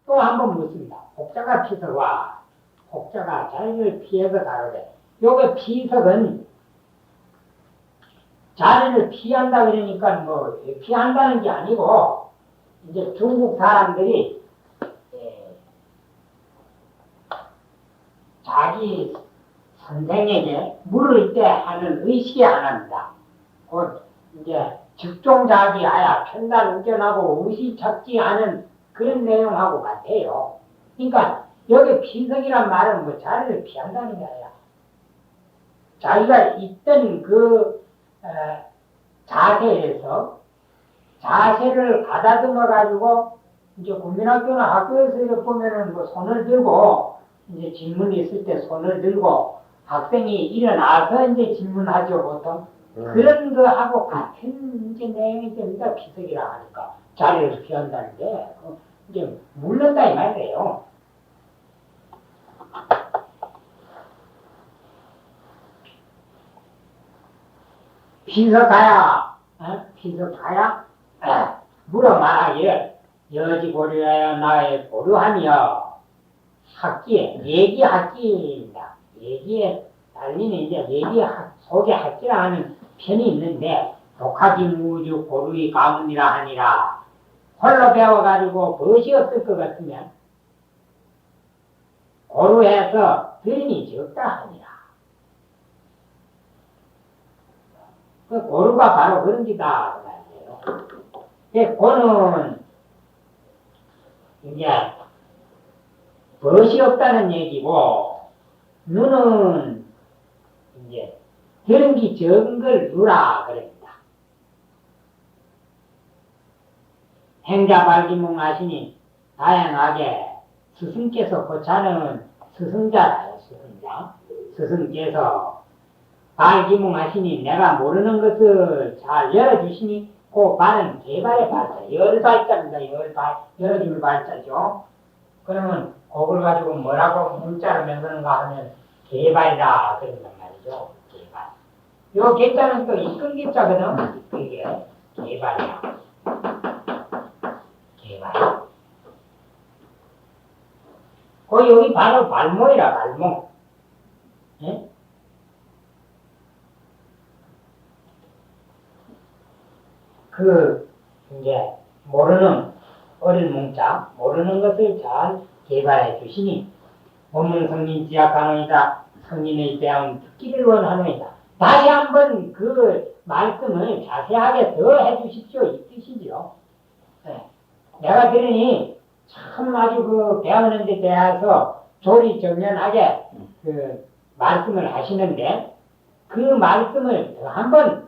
또 한 번 묻습니다. 혹자가 피석와 혹자가 자리를 피해서 다루되, 요게 피석은 자리를 피한다 그러니까 뭐 피한다는 게 아니고, 이제 중국 사람들이 자기 선생에게 물을 때 하는 의식이 하나입니다. 곧 이제 즉종자기 아야 편단우견하고 의식찾기 하는 그런 내용하고 같아요. 그러니까 여기 피석이란 말은 뭐 자리를 피한다는 게 아니라 자기가 있던 그 자세에서 자세를 가다듬어 가지고, 이제 국민학교나 학교에서 이렇게 보면은 뭐 손을 들고, 이제 질문이 있을 때 손을 들고 학생이 일어나서 이제 질문하죠, 보통. 그런 거하고 같은 이제 내용이 됩니다. 피석이라 하니까 자리를 피한다는 게 이제 물른다 이 말이에요. 피석하야, 피석하야, 물어 말하기를 여지 보류하여 나의 보류하며 학기에 얘기학기입니다. 얘기에 달리는 이제 얘기 속에 학기라 하는 편이 있는데, 독학이 무주 고루이 가문이라 하니라. 홀로 배워가지고 벗이 없을 것 같으면 고루해서 들음이 적다 하니라. 그 고루가 바로 그런 기다 말이에요. 고는 이제 벗이 없다는 얘기고, 눈은 이제 들은 게 적은 걸 누라 그럽니다. 행자 발기몽 하시니 다양하게 스승께서 고차는 스승자라요. 스승께서 발기몽 하시니 내가 모르는 것을 잘 열어주시니, 그 발은 개발의 발자, 열발자입니다. 열어줄 발자죠. 그러면 그걸 가지고 뭐라고 문자를 만드는가 하면 개발이다 그런단 말이죠. 개발. 요 개자는 또 이끌 개자거든. 이게 개발이야. 개발. 여기 바로 발모이라, 발모. 예? 이제 모르는 어린 몽자, 모르는 것을 잘 개발해 주시니 본문 성인 지약하노이다. 성인의 배움 듣기를 원하노이다. 다시 한번 그 말씀을 자세하게 더 해주십시오, 이 뜻이죠. 네. 내가 들으니 참 아주 그 배우는 데 대해서 조리정연하게 그 말씀을 하시는데, 그 말씀을 더 한번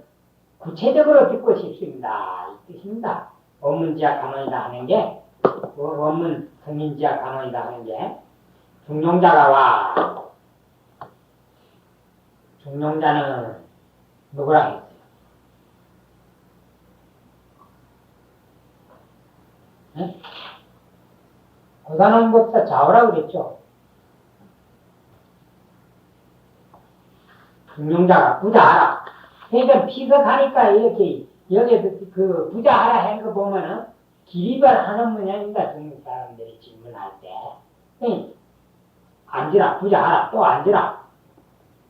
구체적으로 듣고 싶습니다, 이 뜻입니다. 원문지약 간원이다 하는 게, 원문 성인지약 간원이다 하는 게, 중용자가 와. 중용자는 누구랑 했어요? 네? 고산원법사 좌우라고 그랬죠. 중용자가 부자하라. 그러니까 피석하니까 이렇게 여기서 그 부자하라 하는 거 보면은 기립을 하는 모양입니다. 중국 사람들이 질문할 때. 앉으라, 부자하라, 또 앉으라.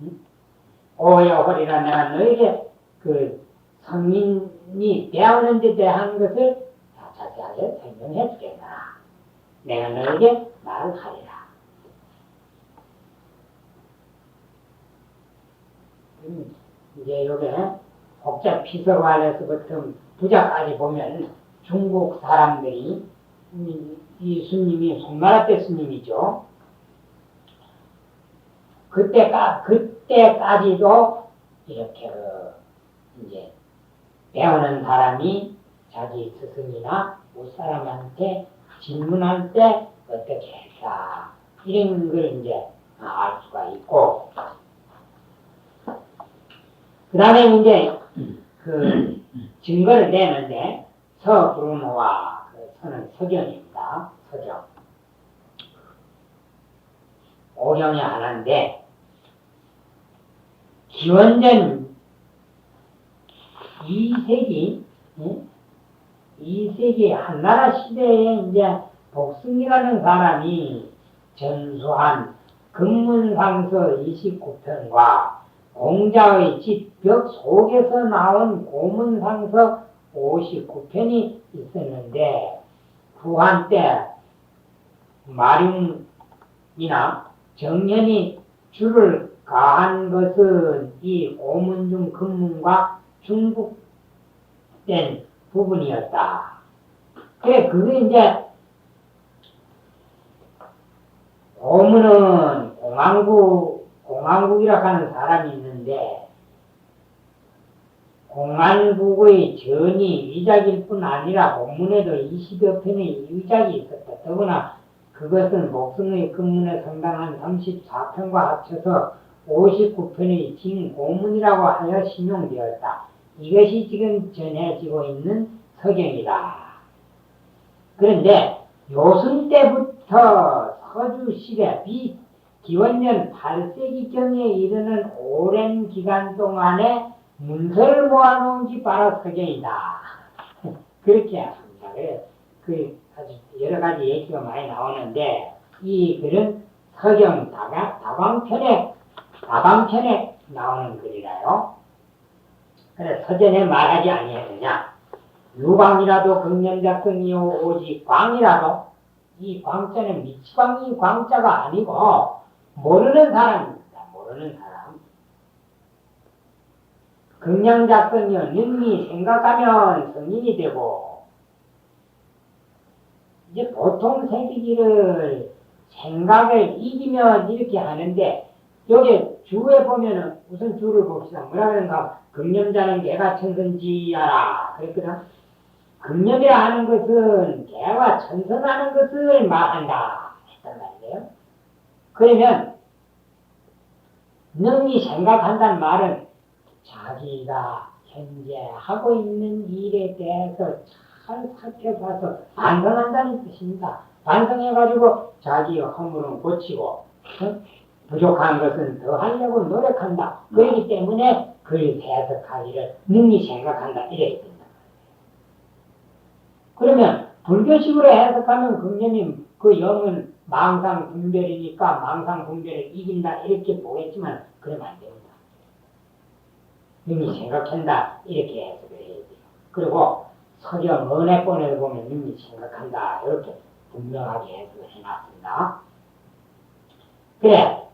응? 오여 허리라, 내가 너에게 그 성인이 배우는 데 대한 것을 자세하게 설명해 주겠다. 내가 너에게 말을 하리라. 이제 요게 혹자 피서관에서부터 부자까지 보면 중국 사람들이, 이 스님이 송나라 때 스님이죠. 그때까지도 이렇게 이제 배우는 사람이 자기 스승이나 무사람한테 질문할 때 어떻게 했다, 이런 걸 이제 알 수가 있고, 그 다음에 이제 그 증거를 내는데, 서브루노와 서는 서경입니다. 서경. 오경이 하나인데, 기원전 2세기 한나라 시대에 이제 복승이라는 사람이 전수한 금문상서 29편과 공자의 집 벽 속에서 나온 고문상서 59편이 있었는데 후한 때 마룡이나 정현이 줄을 가한 것은 이 고문 중 금문과 중복된 부분이었다. 그래, 그게 이제 고문은 공안국이라고 하는 사람이 있는데 공안국의 전이 위작일 뿐 아니라 본문에도 20여 편의 위작이 있었다. 더구나 그것은 목성의 근문에 상당한 34편과 합쳐서 59편의 진고문이라고 하여 신용되었다. 이것이 지금 전해지고 있는 서경이다. 그런데 요순 때부터 서주시대 기원전 8세기경에 이르는 오랜 기간 동안에 문서를 모아놓은 게 바로 서경이다. 그렇게 합니다. 그 아주 여러 가지 얘기가 많이 나오는데 이 글은 서경 다방편에 나오는 글이라요. 그래 서전에 말하지 아니하느냐. 유광이라도 극념작성이요 오직 광이라도 이 광자는 미치광이 광자가 아니고 모르는 사람입니다. 모르는 사람. 극량작성이요 능히 생각하면 성인이 되고 이제 보통 생기기를 생각을 이기면 이렇게 하는데 여기 주에 보면은 우선 주를 봅시다. 뭐라 그런가? 극념자는 개가 천선지하라 그랬거든. 극념이라 하는 것은 개와 천선하는 것을 말한다 했단 말이에요. 그러면 능히 생각한다는 말은 자기가 현재 하고 있는 일에 대해서 잘 살펴봐서 반성한다는 뜻입니다. 반성해가지고 자기의 허물은 고치고 부족한 것은 더 하려고 노력한다. 그렇기 때문에 그를 해석하기를 능히 생각한다. 이래 된다. 그러면 불교식으로 해석하면 극념이 그 영은 망상 분별이니까 망상 분별을 이긴다. 이렇게 보겠지만 그러면 안 됩니다. 능히 생각한다. 이렇게 해석을 해야 돼요. 그리고 서경 은혜권에 보면 능히 생각한다. 이렇게 분명하게 해석을 해놨습니다. 그래.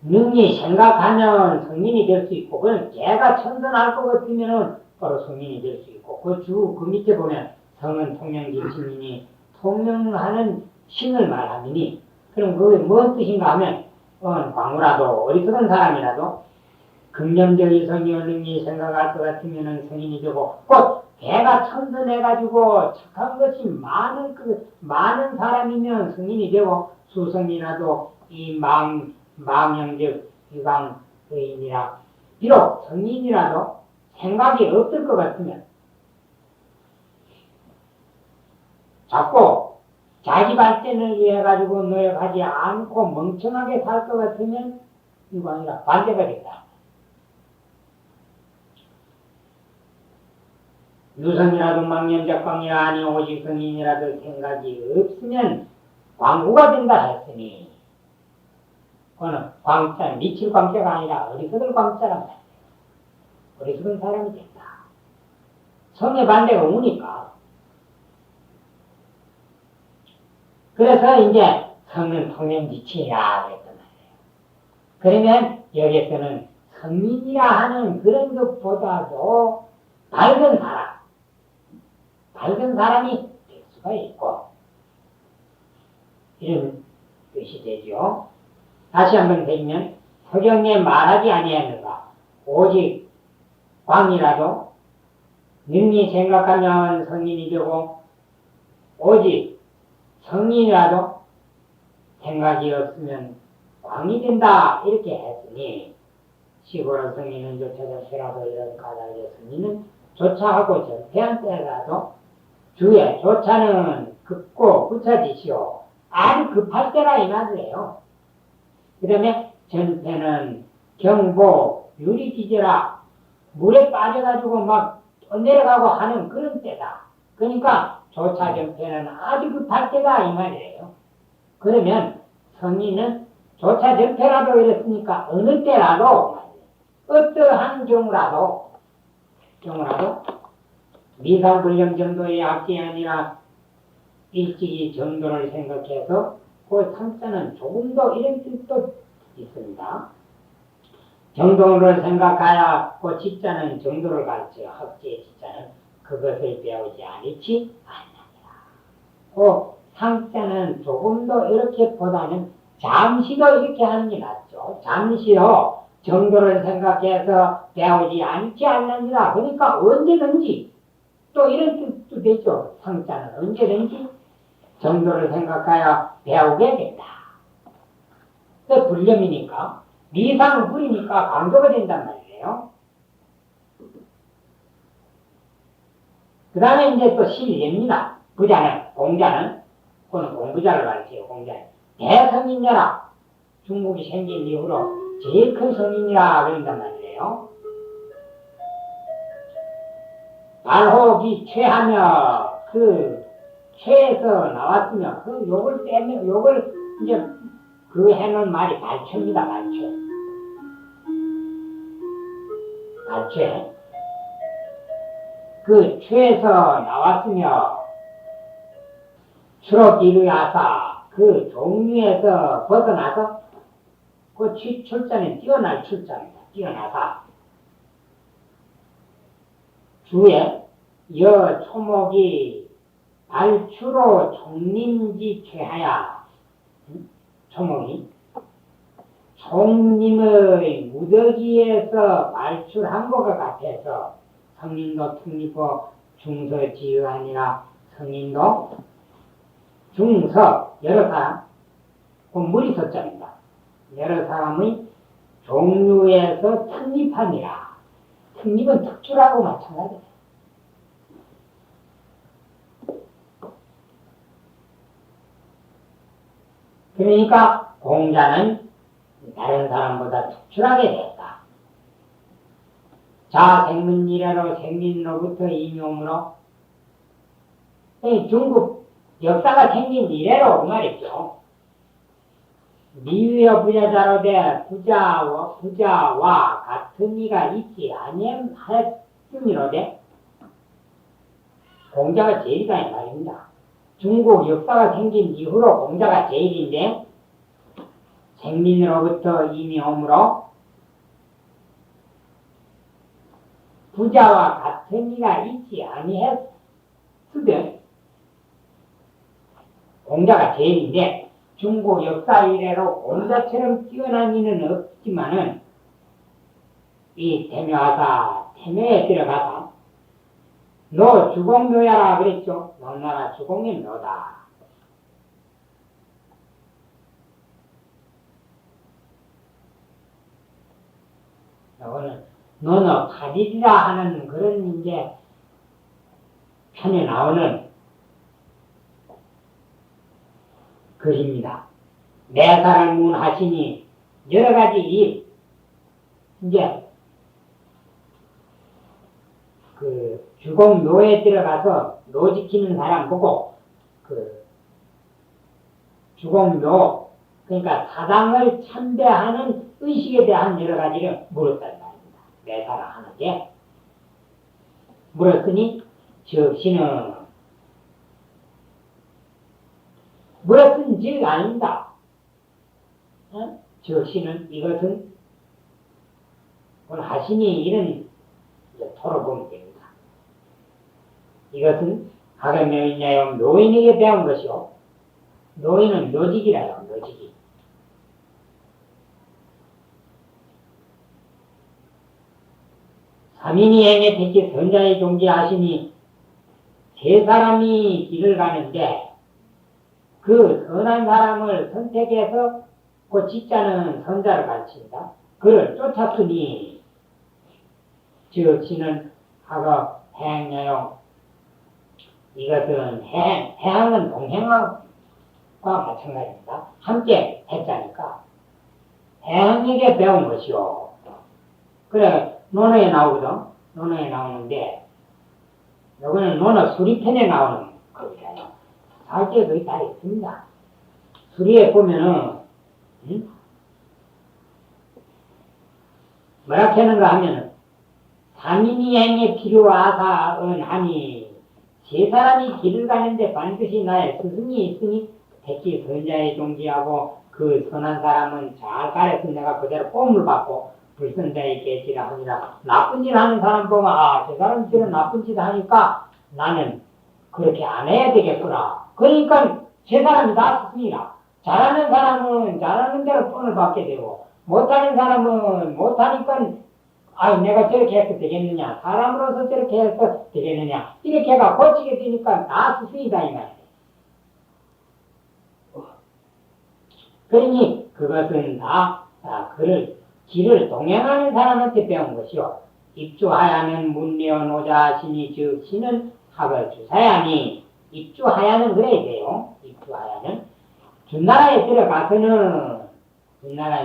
능히 생각하면 성인이 될 수 있고, 그건 개가 천선할 것 같으면 바로 성인이 될 수 있고, 그 밑에 보면 성은 통명기신이니 통명하는 신을 말하니, 그럼 그게 뭔 뜻인가 하면, 광우라도, 어리석은 사람이라도, 긍정적인 성이 능히 생각할 것 같으면 성인이 되고, 곧 개가 천선해가지고 착한 것이 많은 사람이면 성인이 되고, 수성이라도 이 망형적 유광의인이라 비록 성인이라도 생각이 없을 것 같으면 자꾸 자기 발전을 위해 가지고 노력하지 않고 멍청하게 살 것 같으면 유광이라 반대가 된다. 유성이라도 망념작광이라 아니 오직 성인이라도 생각이 없으면 광구가 된다 했으니 그거는 광자, 미칠 광자가 아니라 어리석은 광자란 말이에요. 어리석은 사람이 된다. 성의 반대가 우니까. 그래서 이제 성은 통념지치라 그랬단 말이에요. 그러면 여기에서는 성인이라 하는 그런 것보다도 밝은 사람이 될 수가 있고 이런 뜻이 되죠. 다시 한번 드리면 서경에 말하지 아니하는가 오직 광이라도 능히 생각하면 성인이 되고 오직 성인이라도 생각이 없으면 광이 된다 이렇게 했으니 시골의 성인은 조차 전패라도 이런 까닭의 성인은 조차하고 전패한 때라도 주에 조차는 급고 구차지시오 아주 급할 때라 이 말이에요. 그 다음에 전패는 경보 유리지제라 물에 빠져가지고 막 내려가고 하는 그런 때다. 그러니까 조차전패는 아주 급할 때다 이 말이에요. 그러면 성인은 조차전패라도 이랬으니까 어느 때라도 어떠한 경우라도 미상불령 정도의 악기 아니라 일찍이 정도를 생각해서 그 상자는 조금 더 이런 뜻도 있습니다. 정도를 생각하여 그 직자는 정도를 가르쳐 학지의 직자는 그것을 배우지 않지 않느니라. 그 상자는 조금 더 이렇게 보다는 잠시도 이렇게 하는 게 낫죠. 잠시도 정도를 생각해서 배우지 않지 않느니라. 그러니까 언제든지 또 이런 뜻도 되죠. 상자는 언제든지 정도를 생각하여 배우게 된다. 그 불념이니까 미상불이니까 강조가 된단 말이에요. 그 다음에 이제 또 실례입니다. 부자는, 공자는, 그거는 공부자를 가르쳐요. 공자는 대성인이라 중국이 생긴 이후로 제일 큰 성인이라 그런단 말이에요. 발호기 최하며 그 최에서 나왔으면 그 욕을 빼면 욕을 이제 그 해놓은 말이 발췌입니다. 발췌. 그 최에서 나왔으며 추록이루야사 그 종류에서 벗어나서 그 출자는 뛰어날 출자입니다. 뛰어나사 주에 여 초목이 발추로 총림지 최하야. 초목이 총림의 무더기에서 발출한 것과 같아서 성인도 특립고 중서지의아니라 성인도 중서 여러 사람 그 물이 서자입니다. 여러 사람의 종류에서 특립하니라. 특립은 특출하고 마찬가지예요. 그러니까 공자는 다른 사람보다 특출하게 됐다. 자, 생민이래로 생민으로부터 이명으로 중국 역사가 생긴 이래로 그 말이죠. 미위어 부자자로 돼 부자와 같은 이가 있지 아니하였음이로되 공자가 제일이다 이 말입니다. 중국 역사가 생긴 이후로 공자가 제일인데 생민으로부터 이미 오므로 부자와 같은 이가 있지 아니했으되 공자가 제일인데 중국 역사 이래로 공자처럼 뛰어난 이는 없지만은 이 태묘에 들어가서 너 주공묘야라 그랬죠. 너나라 주공의 묘다. 이거는 너는 가리리라 하는 그런 이제 편에 나오는 글입니다. 매사를 문하시니 여러 가지 일 이제 그 주공묘에 들어가서 묘 지키는 사람 보고 그 주공묘 그러니까 사당을 참배하는 의식에 대한 여러 가지를 물었다는 말입니다. 매사를 하는 게 물었으니 적시는 물었은 즉 아닙니다. 적시는 이것은 오늘 하시니 이런 토로 보면 됩니다. 이것은 학연묘인야용 노인에게 배운 것이요. 노인은 묘직이라요. 묘직이. 삼인이 행에 특히 선자의 존재하시니 세 사람이 길을 가는데 그 선한 사람을 선택해서 그 직자는 선자를 가르칩니다. 그를 쫓았으니 즉시는 하고 해양여용 이것은 해양은 동행과 마찬가지입니다. 함께 했자니까 해양에게 배운 것이요. 그래 논어에 나오거든. 논어에 나오는데 이거는 논어 수리편에 나오는 거기라요. 사주에 거의 다 있습니다. 수리에 보면은, 뭐라 하는가 하면은, 삼인이행에 필요하사은 하니, 세 사람이 길을 가는데 반드시 나의 스승이 있으니, 특히 선자의 종지하고 그 선한 사람은 잘 가르쳐 내가 그대로 뽐을 받고, 불선자의 계지라 하니라. 나쁜 일 하는 사람 보면, 아, 저 사람 저런 나쁜 짓 하니까 나는 그렇게 안 해야 되겠구나. 그러니까 제 사람이 다 스승이라. 잘하는 사람은 잘하는 대로 폰을 받게 되고, 못하는 사람은 못하니까, 아, 내가 저렇게 해서 되겠느냐, 사람으로서 저렇게 해서 되겠느냐, 이렇게 해가 고치게 되니까 다 스승이다, 이 말이에요. 그러니 그것은 다, 길을 동행하는 사람한테 배운 것이요. 입주하야는 문례어 노자신이 즉 신은 학을 주사야니, 입주하야는 그래야 돼요. 입주하야는 준나라에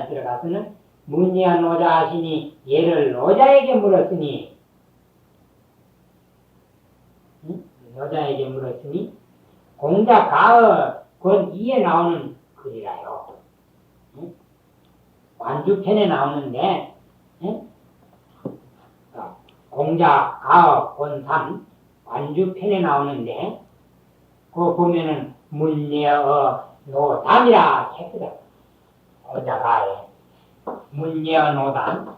들어가서는 문예한 노자하시니 얘를 노자에게 물었으니 공자 가어 권 2에 나오는 글이라요. 완주편에 나오는데 공자 가어 권 3 완주편에 나오는데 그거 보면은 문예어 노담이라 했거든. 공자가에 문예어 노담.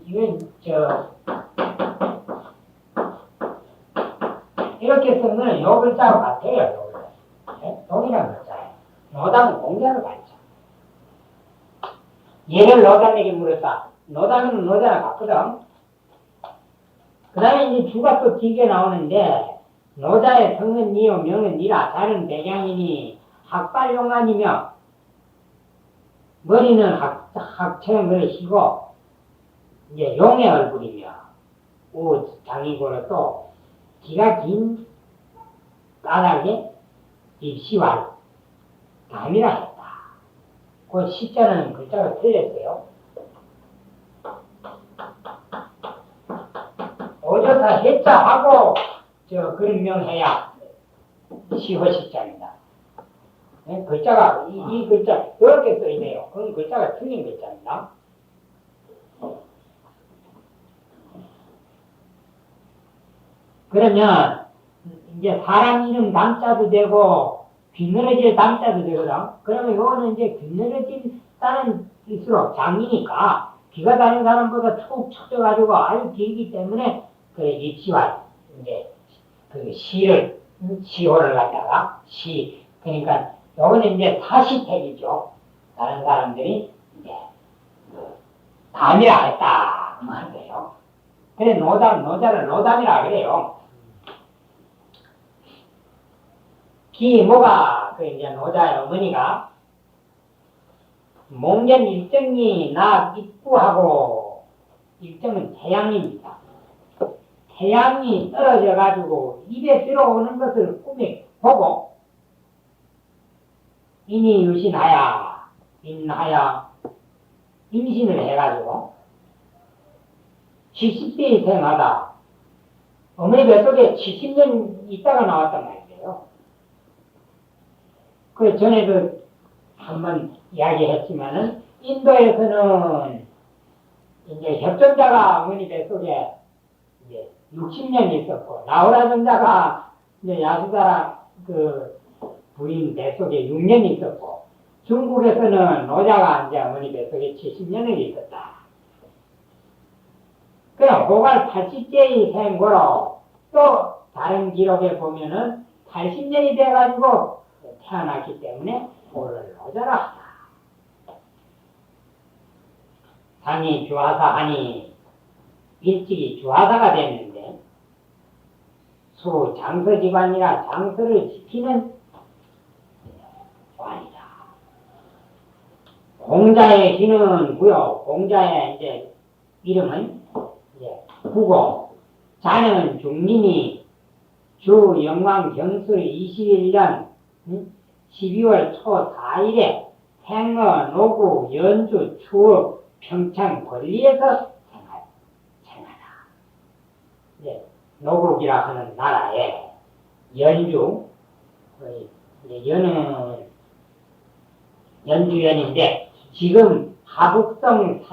이건 이렇게 쓰면 요 글자와 같아요. 동일한 글자예요. 노담은 공자를 가르쳐. 얘를 노담에게 물었다. 노담은 노자랑 같거든. 그 다음에 이제 주가 또 길게 나오는데, 노자의 성은 니요, 명은 니라. 다른 백양이니 학발용안이며, 머리는 학처럼 그러시고, 이제 용의 얼굴이며, 장이고로 또, 기가 긴 까닭에 입시왈, 담이라 했다. 그 시자는 글자가 틀렸어요. 오조사 해자하고, 그런 명해야 시허시자입니다. 글자가, 이 글자, 이렇게 써있네요. 그건 글자가 틀린 글자입니다. 그러면, 이제 사람 이름 담자도 되고, 귀늘어질 담자도 되거든. 그러면 이거는 이제 귀늘어진다는 뜻으로 장이니까, 귀가 다른 사람보다 툭 쳐져가지고 아주 길기 때문에, 그 입시와, 이제, 그 시호를 갖다가, 그러니까, 요거는 이제 사시택이죠. 다른 사람들이, 이제, 담이라 했다. 그 말이에요. 그래, 노자를 노담이라 그래요. 기모가, 이제 노자의 어머니가, 목련 일정이 나 입구하고, 일정은 태양입니다. 태양이 떨어져가지고 입에 들어오는 것을 꿈에 보고, 인이 유신하야, 임신을 해가지고, 70세에 태어나다, 어머니 뱃속에 70년 있다가 나왔단 말이에요. 그 전에도 한번 이야기했지만은, 인도에서는 이제 협전자가 어머니 뱃속에 이제 60년 있었고, 나우라 전자가 이제 야수자라 그 부인 뱃속에 6년 있었고, 중국에서는 노자가 이제 어머니 뱃속에 70년을 있었다. 그럼 고갈 80세의 생고로 또 다른 기록에 보면은 80년이 돼가지고 태어났기 때문에 고를 노자라 하다. 상이 주하사 하니 일찍이 주하사가 됐는데 수 장서기관이라 장서를 지키는 관이다. 공자의 기는 구요. 공자의 이제 이름은 이제 구고, 자는 중림이 주 영왕 경술 21년 12월 초 4일에 행어, 노구, 연주, 추억, 평창, 권리에서 생하다. 네, 노국이라 하는 나라에 연주, 연은 연주연인데 지금 하북성과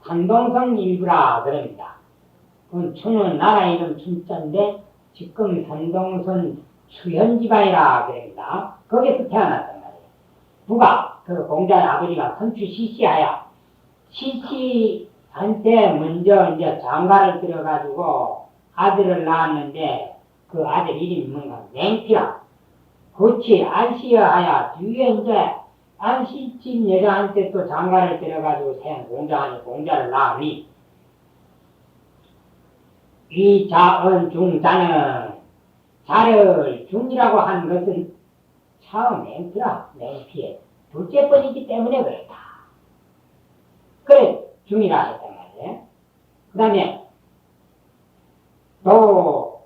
산동성 일부라 그럽니다. 그건 춘은 나라 이름 춘자인데 지금 산동선 추현지방이라 그럽니다. 거기서 태어났단 말이에요. 누가? 그 공자의 아버지가 선추 시시하여 시치한테 먼저 이제 장가를 들여가지고 아들을 낳았는데 그 아들 이름이 뭔가 냉피라. 그렇지 안시여하여 뒤에 이제 안시친 여자한테 또 장가를 들여가지고 생 공자를 낳으니 이 자은 중자는 자를 중이라고 한 것은 처음 냉피의 둘째 번이기 때문에 그렇다. 그래 중이라 했단 말이에요. 그 다음에 또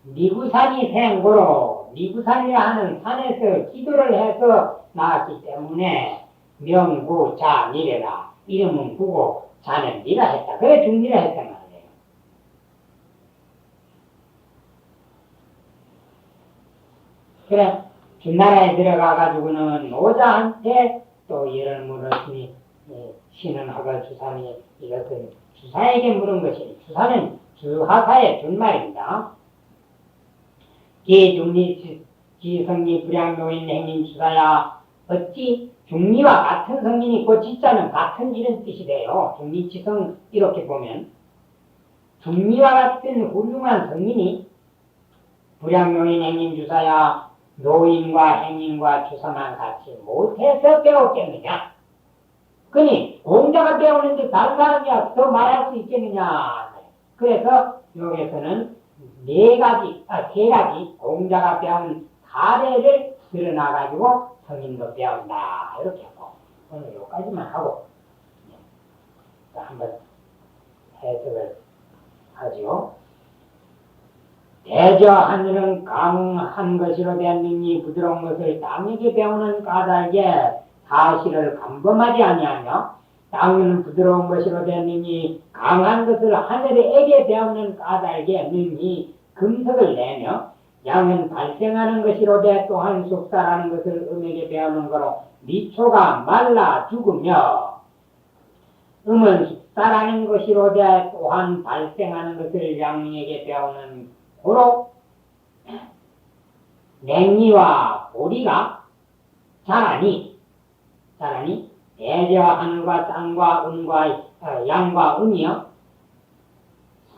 미구산이 생고로 미구산이라 하는 산에서 기도를 해서 나왔기 때문에 명구자 미래라 이름은 구고 자는 미라 했다. 그래 중미라 했단 말이에요. 그래 중나라에 들어가가지고는 노자한테 또 예를 물었으니 신은 하가 주산이 이것은 주사에게 물은 것이 주사는 주하사의 준말입니다. 기중리 지성리 불량노인 행인 주사야 어찌 중리와 같은 성인이 그 지자는 같은 이런 뜻이 돼요. 중리지성 이렇게 보면 중리와 같은 훌륭한 성인이 불량노인 행인 주사야 노인과 행인과 주사만 같이 못해서 배웠겠느냐? 그니 공자가 배우는데 다른 사람이 더 말할 수 있겠느냐? 그래서 여기서는 세 가지 공자가 배운 사례를 드러나가지고 성인도 배운다. 이렇게 하고 오늘 여기까지만 하고 한번 해석을 하죠. 대저 하늘은 강한 것이로 된 능이 부드러운 것을 땅에게 배우는 까닭에 사실을 감범하지 아니하며 땅은 부드러운 것이로 된 능이 강한 것을 하늘에게 배우는 까닭에 능이 금석을 내며 양은 발생하는 것이로 돼 또한 속사라는 것을 음에게 배우는 거로 미초가 말라 죽으며 음은 속사라는 것이로 돼 또한 발생하는 것을 양에게 배우는 고로 냉리와 보리가 자라니 대저와 하늘과 땅과 은과 양과 은이여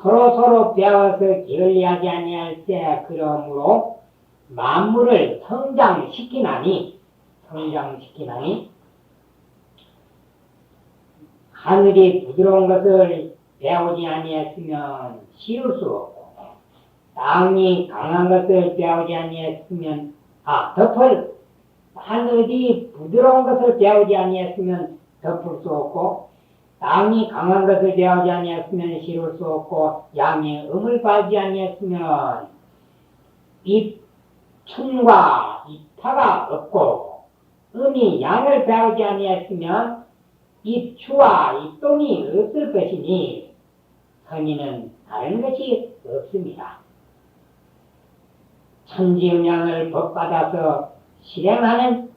서로 배워서 게을리하지 아니할 때 그러므로 만물을 성장시키나니 하늘이 부드러운 것을 배우지 아니했으면 씌울 수 없고 땅이 강한 것을 배우지 아니했으면 하늘이 부드러운 것을 배우지 아니했으면 덮을 수 없고 땅이 강한 것을 배우지 아니했으면 씌울 수 없고 양이 음을 발지 아니했으면 입춘과 입타가 없고 음이 양을 배우지 아니했으면 입추와 입동이 없을 것이니 선인은 다른 것이 없습니다. 천지음양을 법받아서 실행하는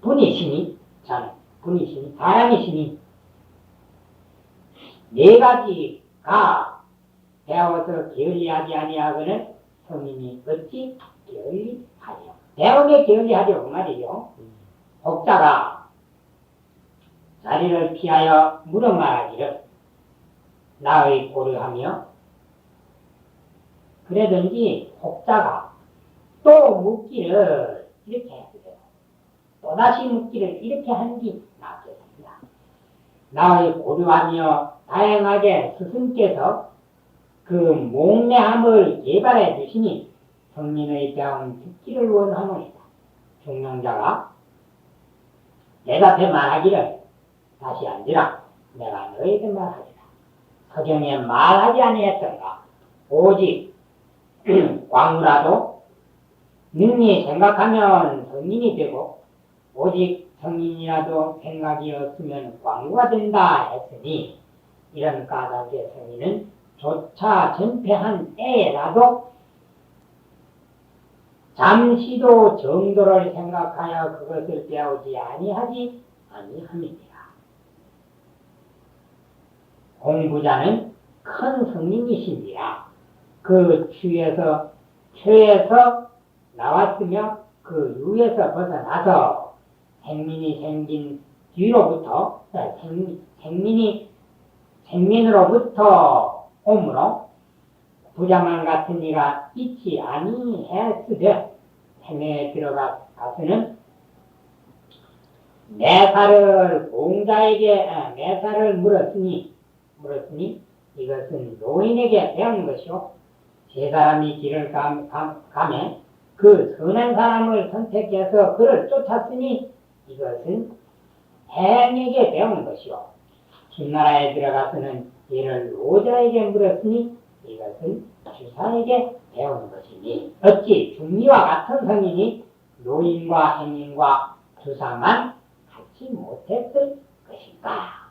분이시니 사람이시니 네 가지가 배워서 게을리하지 아니하거늘 성인이 어찌 게을리하려 배움에 게을리하려 그 말이요. 혹자가 자리를 피하여 물어 말하기를 나의 고려하며 그러든지 혹자가 또 묻기를 이렇게 했어요. 또다시 묻기를 이렇게 하는 게 낫겠습니다. 나의 고려하며 다양하게 스승께서 그 몽매함을 개발해 주시니 성민의 배움 듣기를 원하노이다. 중용자가 대답해 말하기를 다시 앉으라. 내가 너에게 말하리라. 서경에 말하지 아니했던가. 오직 광우라도 능히 생각하면 성인이 되고 오직 성인이라도 생각이 없으면 광우가 된다 했으니 이런 까닭의 성인은 조차 전폐한 때에라도 잠시도 정도를 생각하여 그것을 배우지 아니하지 아니함이니라. 공부자는 큰 성인이시니라. 그 최에서 나왔으며 그 유에서 벗어나서 생민이 생긴 뒤로부터 생민으로부터 오므로 부자만 같은 이가 있지 아니했으되 생애에 들어가서는 매사를 물었으니 이것은 노인에게 배운 것이요 세 사람이 길을 가매 그 선한 사람을 선택해서 그를 쫓았으니 이것은 행에게 배운 것이요 뒷나라에 들어가서는 이를 노자에게 물었으니 이것은 주사에게 배우는 것이니 어찌 중리와 같은 성인이 노인과 행인과 주사만 갖지 못했을 것인가.